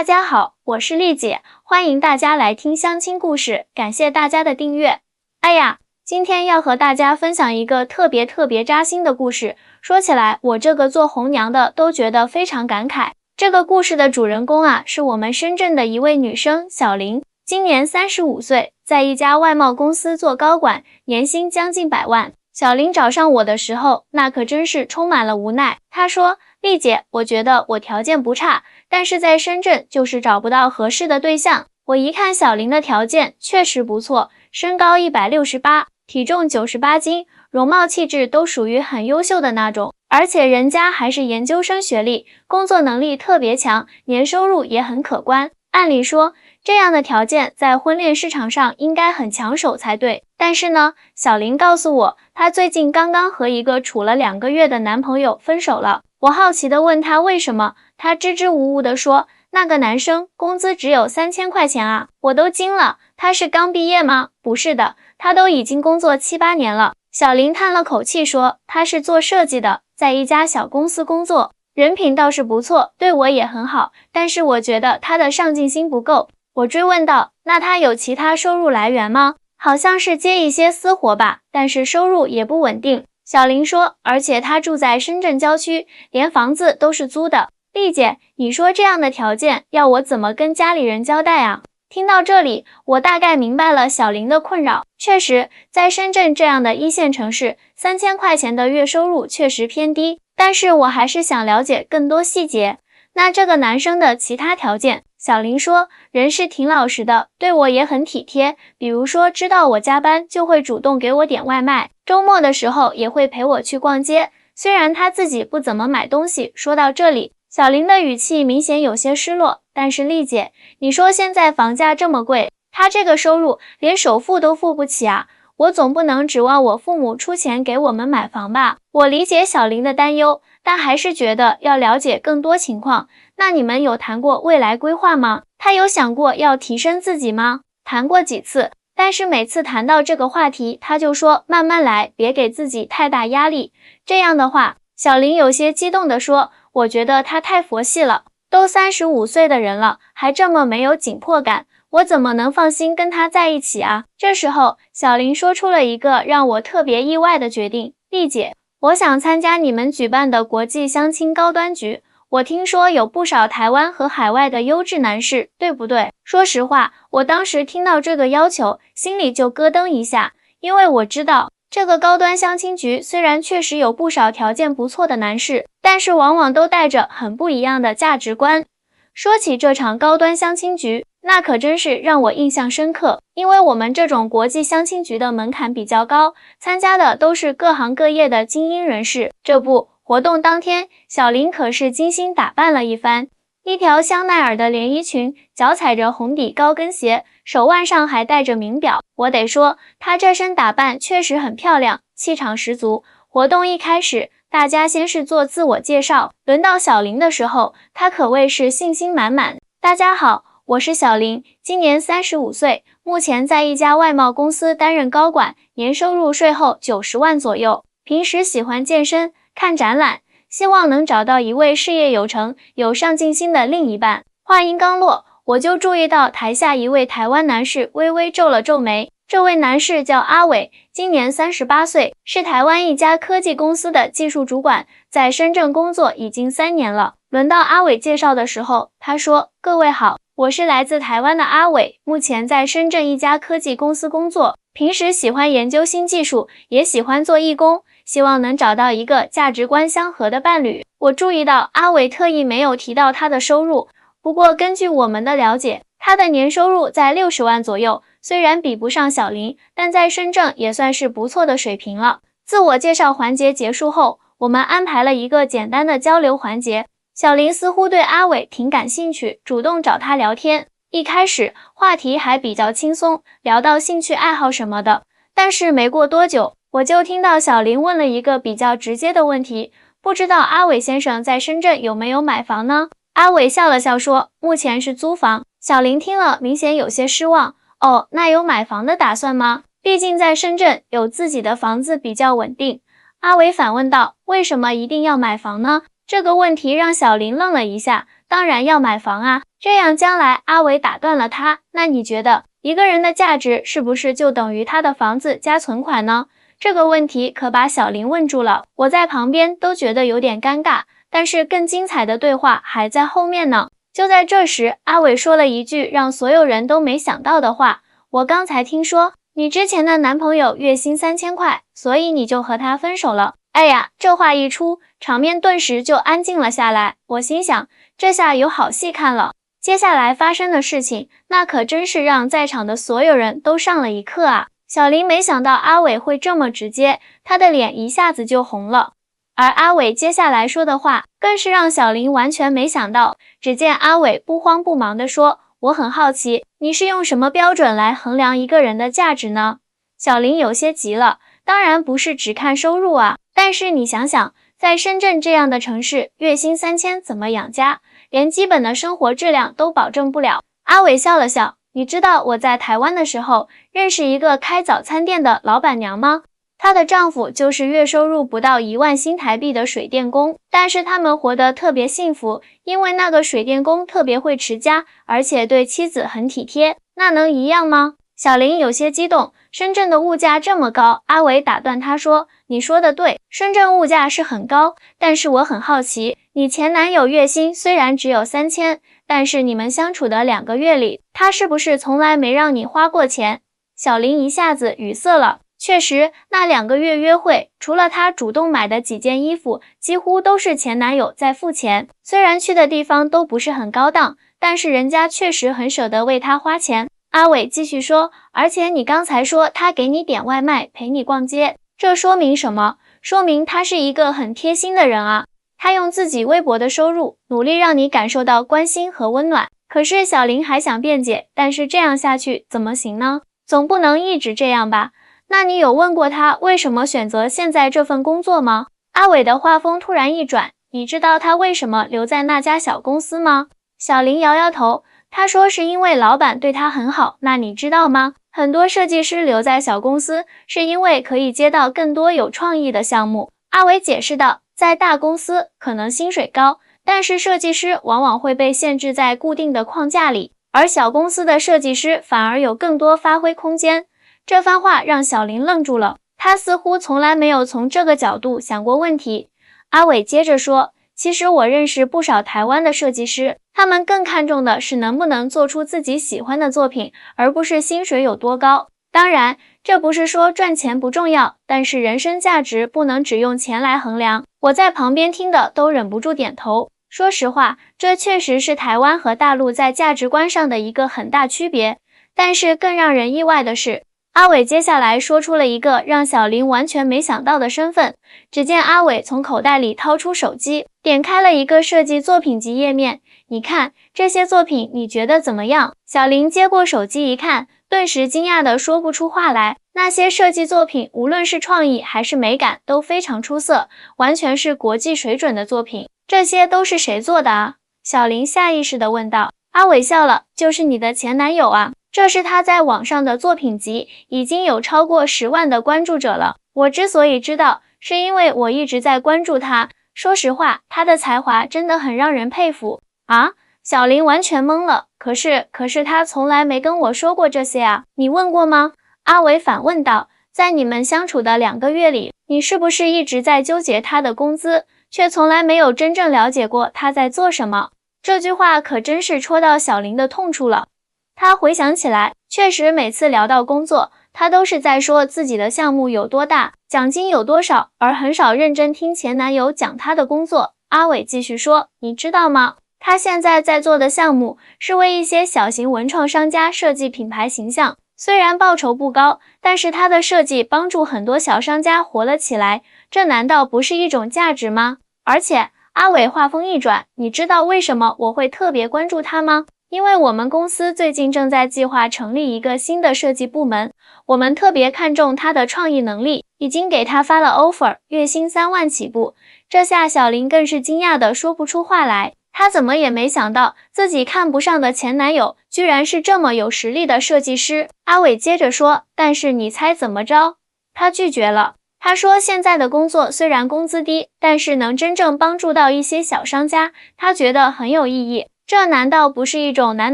大家好，我是丽姐，欢迎大家来听相亲故事，感谢大家的订阅。哎呀，今天要和大家分享一个特别扎心的故事，说起来我这个做红娘的都觉得非常感慨。这个故事的主人公啊，是我们深圳的一位女生小林，今年35岁，在一家外贸公司做高管，年薪将近100万。小林找上我的时候，那可真是充满了无奈。她说，丽姐，我觉得我条件不差，但是在深圳就是找不到合适的对象。我一看小林的条件确实不错，身高168，体重98斤，容貌气质都属于很优秀的那种，而且人家还是研究生学历，工作能力特别强，年收入也很可观。按理说，这样的条件在婚恋市场上应该很抢手才对，但是呢，小林告诉我，她最近刚刚和一个处了2个月的男朋友分手了。我好奇地问她为什么，她支支吾吾地说，那个男生工资只有3000块钱啊！我都惊了，他是刚毕业吗？不是的，他都已经工作7、8年了。小林叹了口气说，他是做设计的，在一家小公司工作，人品倒是不错，对我也很好，但是我觉得他的上进心不够。我追问道，那他有其他收入来源吗？好像是接一些私活吧，但是收入也不稳定。小林说，而且他住在深圳郊区，连房子都是租的。丽姐，你说这样的条件，要我怎么跟家里人交代啊？听到这里，我大概明白了小林的困扰。确实，在深圳这样的一线城市，3000块钱的月收入确实偏低，但是我还是想了解更多细节。那这个男生的其他条件，小林说，人是挺老实的，对我也很体贴，比如说知道我加班就会主动给我点外卖，周末的时候也会陪我去逛街，虽然他自己不怎么买东西。说到这里，小林的语气明显有些失落，但是丽姐，你说现在房价这么贵，他这个收入连首付都付不起啊，我总不能指望我父母出钱给我们买房吧？我理解小林的担忧，但还是觉得要了解更多情况。那你们有谈过未来规划吗？他有想过要提升自己吗？谈过几次，但是每次谈到这个话题，他就说慢慢来，别给自己太大压力。这样的话，小林有些激动地说，我觉得他太佛系了，都35岁的人了，还这么没有紧迫感，我怎么能放心跟他在一起啊？这时候，小林说出了一个让我特别意外的决定，丽姐，我想参加你们举办的国际相亲高端局，我听说有不少台湾和海外的优质男士，对不对？说实话，我当时听到这个要求，心里就咯噔一下，因为我知道，这个高端相亲局虽然确实有不少条件不错的男士，但是往往都带着很不一样的价值观。说起这场高端相亲局，那可真是让我印象深刻，因为我们这种国际相亲局的门槛比较高，参加的都是各行各业的精英人士。这不，活动当天，小林可是精心打扮了一番，一条香奈儿的连衣裙，脚踩着红底高跟鞋，手腕上还戴着名表。我得说，她这身打扮确实很漂亮，气场十足。活动一开始，大家先是做自我介绍，轮到小林的时候，她可谓是信心满满。大家好，我是小林，今年35岁，目前在一家外贸公司担任高管，年收入税后90万左右。平时喜欢健身，看展览，希望能找到一位事业有成、有上进心的另一半。话音刚落，我就注意到台下一位台湾男士微微皱了皱眉。这位男士叫阿伟，今年38岁，是台湾一家科技公司的技术主管，在深圳工作已经3年了。轮到阿伟介绍的时候，他说，各位好，我是来自台湾的阿伟，目前在深圳一家科技公司工作，平时喜欢研究新技术，也喜欢做义工，希望能找到一个价值观相合的伴侣。我注意到阿伟特意没有提到他的收入，不过根据我们的了解，他的年收入在60万左右，虽然比不上小林，但在深圳也算是不错的水平了。自我介绍环节结束后，我们安排了一个简单的交流环节。小林似乎对阿伟挺感兴趣，主动找他聊天。一开始话题还比较轻松，聊到兴趣爱好什么的，但是没过多久，我就听到小林问了一个比较直接的问题，不知道阿伟先生在深圳有没有买房呢？阿伟笑了笑说，目前是租房。小林听了明显有些失望，哦，那有买房的打算吗？毕竟在深圳有自己的房子比较稳定。阿伟反问道，为什么一定要买房呢？这个问题让小林愣了一下，当然要买房啊，这样将来阿伟打断了他，那你觉得一个人的价值是不是就等于他的房子加存款呢？这个问题可把小林问住了，我在旁边都觉得有点尴尬，但是更精彩的对话还在后面呢。就在这时，阿伟说了一句让所有人都没想到的话，我刚才听说你之前的男朋友月薪3000块，所以你就和他分手了。哎呀，这话一出，场面顿时就安静了下来。我心想，这下有好戏看了。接下来发生的事情，那可真是让在场的所有人都上了一课啊。小林没想到阿伟会这么直接，他的脸一下子就红了。而阿伟接下来说的话，更是让小林完全没想到。只见阿伟不慌不忙地说，我很好奇，你是用什么标准来衡量一个人的价值呢？小林有些急了，当然不是只看收入啊，但是你想想，在深圳这样的城市，月薪3000怎么养家？连基本的生活质量都保证不了。阿伟笑了笑，你知道我在台湾的时候，认识一个开早餐店的老板娘吗？她的丈夫就是月收入不到1万新台币的水电工，但是他们活得特别幸福，因为那个水电工特别会持家，而且对妻子很体贴。那能一样吗？小林有些激动，深圳的物价这么高，阿伟打断他说，你说的对，深圳物价是很高，但是我很好奇，你前男友月薪虽然只有3000，但是你们相处的2个月里，他是不是从来没让你花过钱？小林一下子语塞了。确实，那2个月约会，除了他主动买的几件衣服，几乎都是前男友在付钱。虽然去的地方都不是很高档，但是人家确实很舍得为他花钱。阿伟继续说，而且你刚才说他给你点外卖，陪你逛街，这说明什么？说明他是一个很贴心的人啊。他用自己微薄的收入，努力让你感受到关心和温暖。可是小林还想辩解，但是这样下去怎么行呢？总不能一直这样吧？那你有问过他为什么选择现在这份工作吗？阿伟的话锋突然一转，你知道他为什么留在那家小公司吗？小林摇摇头，他说是因为老板对他很好。那你知道吗？很多设计师留在小公司是因为可以接到更多有创意的项目。阿伟解释道，在大公司可能薪水高，但是设计师往往会被限制在固定的框架里，而小公司的设计师反而有更多发挥空间。这番话让小林愣住了，他似乎从来没有从这个角度想过问题。阿伟接着说，其实我认识不少台湾的设计师，他们更看重的是能不能做出自己喜欢的作品，而不是薪水有多高。当然，这不是说赚钱不重要，但是人生价值不能只用钱来衡量。我在旁边听的都忍不住点头。说实话，这确实是台湾和大陆在价值观上的一个很大区别。但是更让人意外的是，阿伟接下来说出了一个让小林完全没想到的身份。只见阿伟从口袋里掏出手机，点开了一个设计作品集页面。你看，这些作品你觉得怎么样？小林接过手机一看，顿时惊讶地说不出话来。那些设计作品无论是创意还是美感都非常出色，完全是国际水准的作品。这些都是谁做的啊？小林下意识地问道。阿伟笑了，就是你的前男友啊。这是他在网上的作品集，已经有超过10万的关注者了。我之所以知道，是因为我一直在关注他。说实话，他的才华真的很让人佩服啊！小林完全懵了。可是他从来没跟我说过这些啊，你问过吗？阿伟反问道。在你们相处的2个月里，你是不是一直在纠结他的工资，却从来没有真正了解过他在做什么？这句话可真是戳到小林的痛处了。他回想起来，确实每次聊到工作，他都是在说自己的项目有多大，奖金有多少，而很少认真听前男友讲他的工作。阿伟继续说，你知道吗？他现在在做的项目是为一些小型文创商家设计品牌形象，虽然报酬不高，但是他的设计帮助很多小商家活了起来，这难道不是一种价值吗？而且阿伟话锋一转，你知道为什么我会特别关注他吗？因为我们公司最近正在计划成立一个新的设计部门，我们特别看重他的创意能力，已经给他发了 offer， 月薪3万起步。这下小林更是惊讶的说不出话来，他怎么也没想到自己看不上的前男友居然是这么有实力的设计师。阿伟接着说，但是你猜怎么着？他拒绝了。他说现在的工作虽然工资低，但是能真正帮助到一些小商家，他觉得很有意义。这难道不是一种难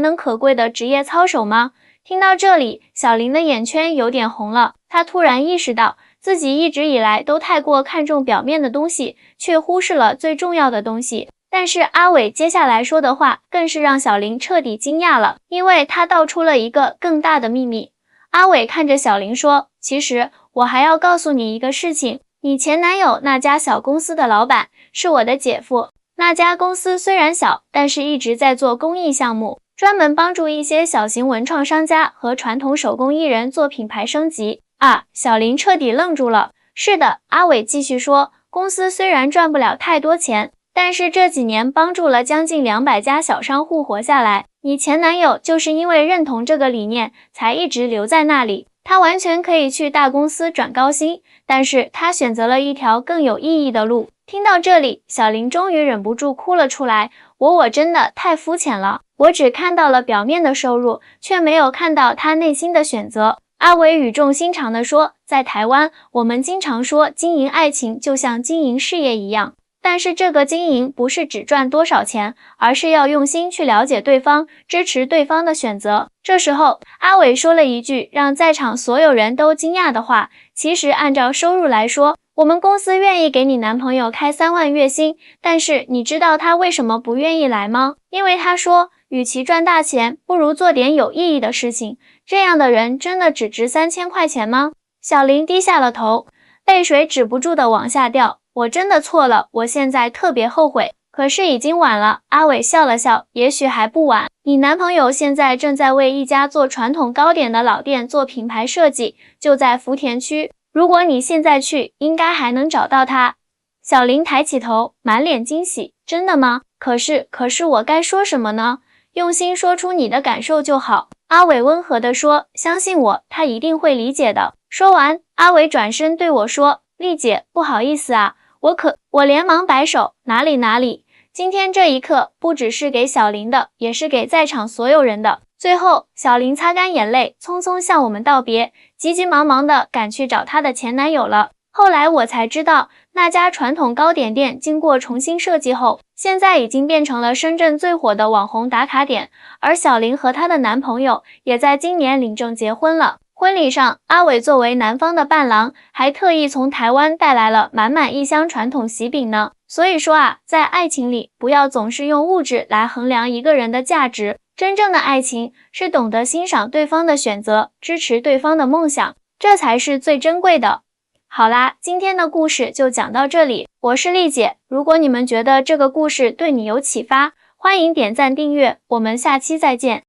能可贵的职业操守吗？听到这里，小林的眼圈有点红了。他突然意识到，自己一直以来都太过看重表面的东西，却忽视了最重要的东西。但是阿伟接下来说的话，更是让小林彻底惊讶了，因为他道出了一个更大的秘密。阿伟看着小林说，其实我还要告诉你一个事情，你前男友那家小公司的老板是我的姐夫。那家公司虽然小，但是一直在做公益项目，专门帮助一些小型文创商家和传统手工艺人做品牌升级。小林彻底愣住了。是的，阿伟继续说，公司虽然赚不了太多钱，但是这几年帮助了将近200家小商户活下来。你前男友就是因为认同这个理念，才一直留在那里。他完全可以去大公司转高薪，但是他选择了一条更有意义的路。听到这里，小林终于忍不住哭了出来。我真的太肤浅了，我只看到了表面的收入，却没有看到他内心的选择。阿伟语重心长地说，在台湾，我们经常说经营爱情就像经营事业一样。但是这个经营不是只赚多少钱，而是要用心去了解对方，支持对方的选择。这时候，阿伟说了一句让在场所有人都惊讶的话，其实按照收入来说，我们公司愿意给你男朋友开3万月薪，但是你知道他为什么不愿意来吗？因为他说，与其赚大钱，不如做点有意义的事情。这样的人真的只值3000块钱吗？小林低下了头，泪水止不住的往下掉。我真的错了，我现在特别后悔，可是已经晚了。阿伟笑了笑，也许还不晚。你男朋友现在正在为一家做传统糕点的老店做品牌设计，就在福田区。如果你现在去，应该还能找到他。小林抬起头，满脸惊喜。真的吗？可是我该说什么呢？用心说出你的感受就好。阿伟温和地说，相信我，他一定会理解的。说完，阿伟转身对我说，丽姐，不好意思啊，我连忙摆手，哪里，今天这一刻不只是给小林的，也是给在场所有人的。最后，小林擦干眼泪，匆匆向我们道别，急急忙忙地赶去找她的前男友了。后来我才知道，那家传统糕点店经过重新设计后，现在已经变成了深圳最火的网红打卡点，而小林和她的男朋友也在今年领证结婚了。婚礼上，阿伟作为男方的伴郎，还特意从台湾带来了满满一箱传统喜饼呢。所以说在爱情里，不要总是用物质来衡量一个人的价值，真正的爱情是懂得欣赏对方的选择，支持对方的梦想，这才是最珍贵的。好啦，今天的故事就讲到这里，我是丽姐。如果你们觉得这个故事对你有启发，欢迎点赞订阅，我们下期再见。